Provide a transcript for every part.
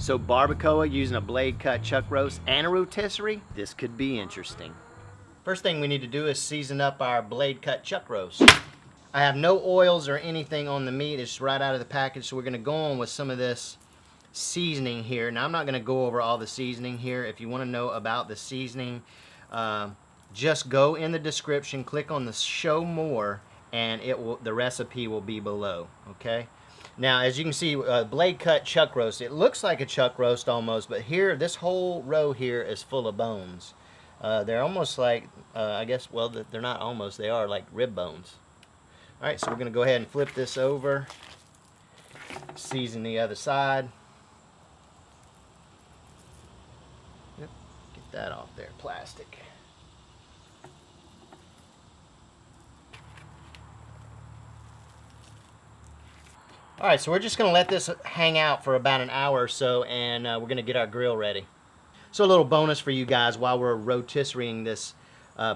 So barbacoa using a blade cut chuck roast and a rotisserie, this could be interesting. First thing we need to do is season up our blade cut chuck roast. I have no oils or anything on the meat, it's right out of the package, so we're gonna go on with some of this seasoning here. Now I'm not gonna go over all the seasoning here. If you wanna know about the seasoning, just go in the description, click on the show more, and the recipe will be below, okay? Now, as you can see, blade cut chuck roast, it looks like a chuck roast almost, but here, this whole row here is full of bones. They're almost like, I guess, well, they're not almost, they are like rib bones. All right, so we're gonna go ahead and flip this over, season the other side. Yep, get that off there, plastic. All right, so we're just gonna let this hang out for about an hour or so, and we're gonna get our grill ready. So a little bonus for you guys, while we're rotisserieing this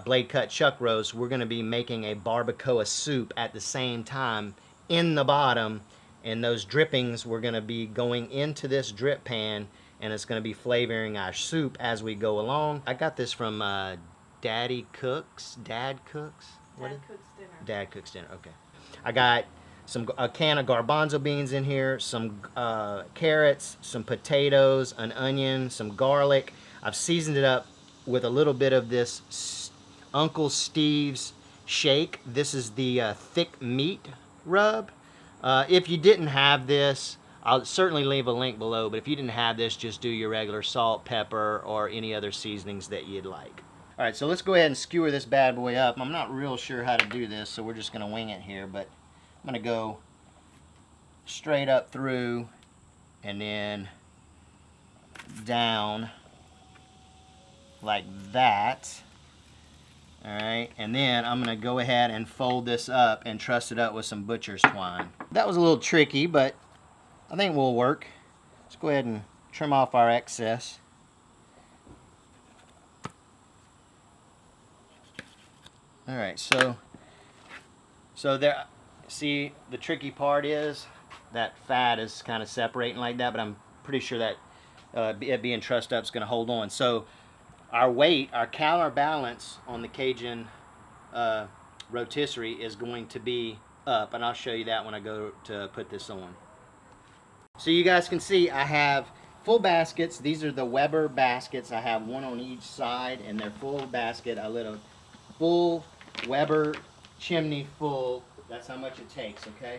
blade cut chuck roast, we're gonna be making a barbacoa soup at the same time in the bottom, and those drippings we're gonna be going into this drip pan, and it's gonna be flavoring our soup as we go along. I got this from Dad Cooks. Dad Cooks Dinner. Dad Cooks Dinner, okay. I got a can of garbanzo beans in here, some carrots, some potatoes, an onion, some garlic. I've seasoned it up with a little bit of this Uncle Steve's shake. This is the thick meat rub. If you didn't have this, I'll certainly leave a link below, but if you didn't have this, just do your regular salt, pepper, or any other seasonings that you'd like. All right, so let's go ahead and skewer this bad boy up. I'm not real sure how to do this, so we're just gonna wing it here, but I'm gonna go straight up through and then down like that. All right, and then I'm gonna go ahead and fold this up and truss it up with some butcher's twine. That was a little tricky, but I think will work. Let's go ahead and trim off our excess. All right, so there. See, the tricky part is that fat is kind of separating like that, but I'm pretty sure that it being trussed up is going to hold on. So our weight, our counterbalance on the Cajun rotisserie is going to be up, and I'll show you that when I go to put this on. So you guys can see I have full baskets. These are the Weber baskets. I have one on each side, and they're full basket. I lit a full Weber chimney full. That's how much it takes, okay?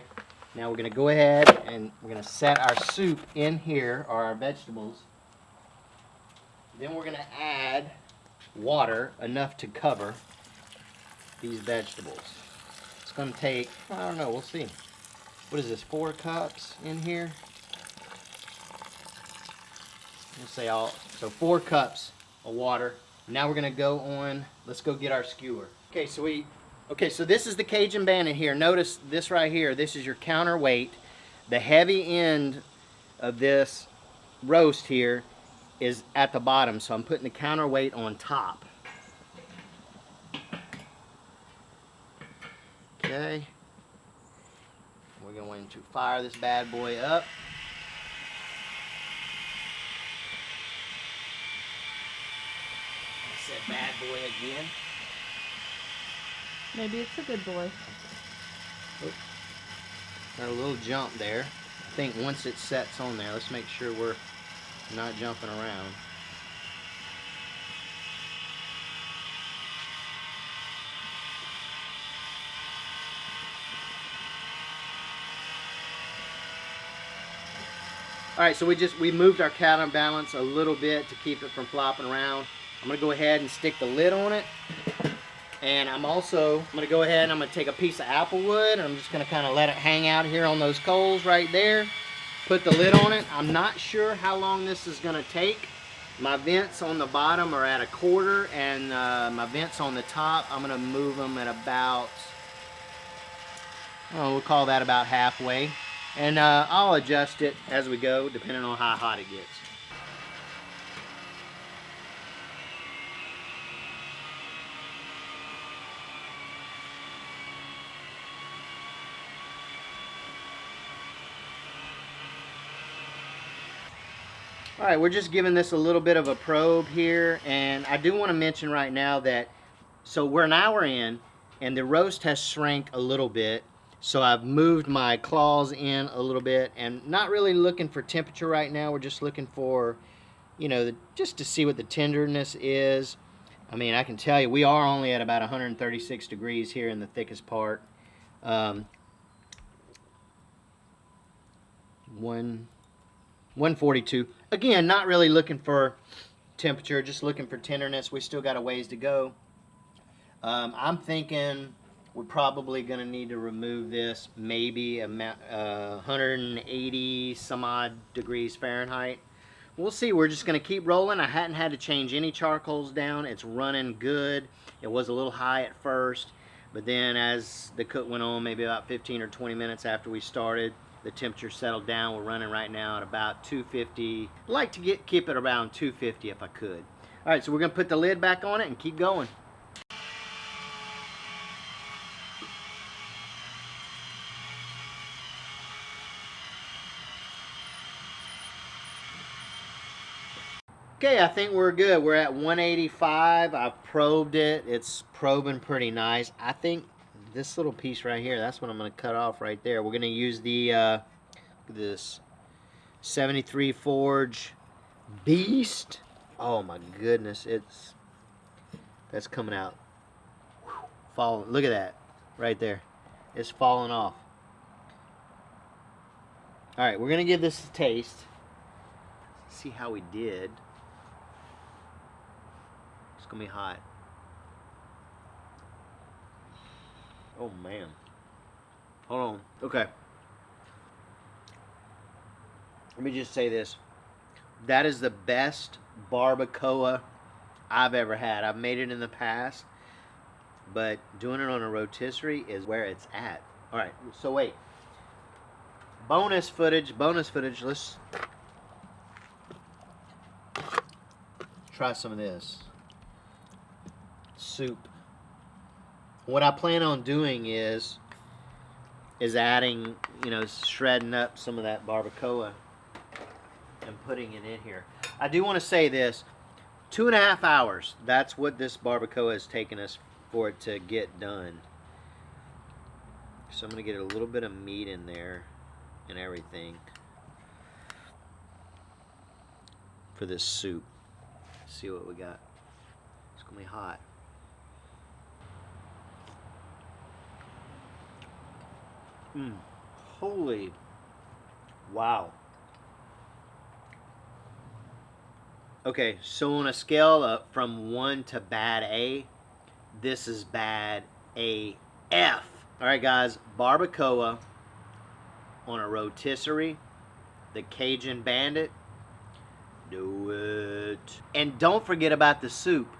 Now we're gonna go ahead and we're gonna set our soup in here, or our vegetables. Then we're gonna add water, enough to cover these vegetables. It's gonna take, I don't know, we'll see. What is this, 4 cups in here? Let's say so 4 cups of water. Now we're gonna go on, let's go get our skewer. Okay, so this is the Cajun Bandit here. Notice this right here. This is your counterweight. The heavy end of this roast here is at the bottom, so I'm putting the counterweight on top. Okay. We're going to fire this bad boy up. I said bad boy again. Maybe it's a good boy. Oops. Got a little jump there. I think once it sets on there, let's make sure we're not jumping around. All right, so we moved our counterbalance a little bit to keep it from flopping around. I'm gonna go ahead and stick the lid on it. And I'm gonna go ahead and I'm gonna take a piece of apple wood and I'm just gonna kind of let it hang out here on those coals right there. Put the lid on it. I'm not sure how long this is gonna take. My vents on the bottom are at 1/4 and my vents on the top, I'm gonna move them at about, we'll call that about halfway. And I'll adjust it as we go, depending on how hot it gets. All right, we're just giving this a little bit of a probe here, and I do want to mention right now that, so we're an hour in, and the roast has shrank a little bit, so I've moved my claws in a little bit, and not really looking for temperature right now. We're just looking for, you know, just to see what the tenderness is. I mean, I can tell you, we are only at about 136 degrees here in the thickest part. 142. Again, not really looking for temperature, just looking for tenderness. We still got a ways to go. I'm thinking we're probably going to need to remove this maybe 180 some odd degrees Fahrenheit. We'll see. We're just going to keep rolling. I hadn't had to change any charcoals down. It's running good. It was a little high at first, but then as the cook went on, maybe about 15 or 20 minutes after we started, the temperature settled down. We're running right now at about 250. I'd like to keep it around 250 if I could. All right, so we're going to put the lid back on it and keep going. Okay, I think we're good. We're at 185. I've probed it. It's probing pretty nice. I think this little piece right here, that's what I'm going to cut off right there. We're going to use the this 73 Forge Beast. Oh my goodness, that's coming out. Falling. Look at that right there. It's falling off. All right, we're going to give this a taste. See how we did. It's going to be hot. Oh man. Hold on. Okay. Let me just say this. That is the best barbacoa I've ever had. I've made it in the past, but doing it on a rotisserie is where it's at. All right, so wait. Bonus footage. Let's try some of this soup. What I plan on doing is adding, you know, shredding up some of that barbacoa and putting it in here. I do want to say this, 2.5 hours, that's what this barbacoa has taken us for it to get done. So I'm going to get a little bit of meat in there and everything for this soup. Let's see what we got. It's going to be hot. Holy wow. Okay, so on a scale of from 1 to bad A, this is bad AF. Alright guys, barbacoa on a rotisserie, the Cajun Bandit, do it. And don't forget about the soup.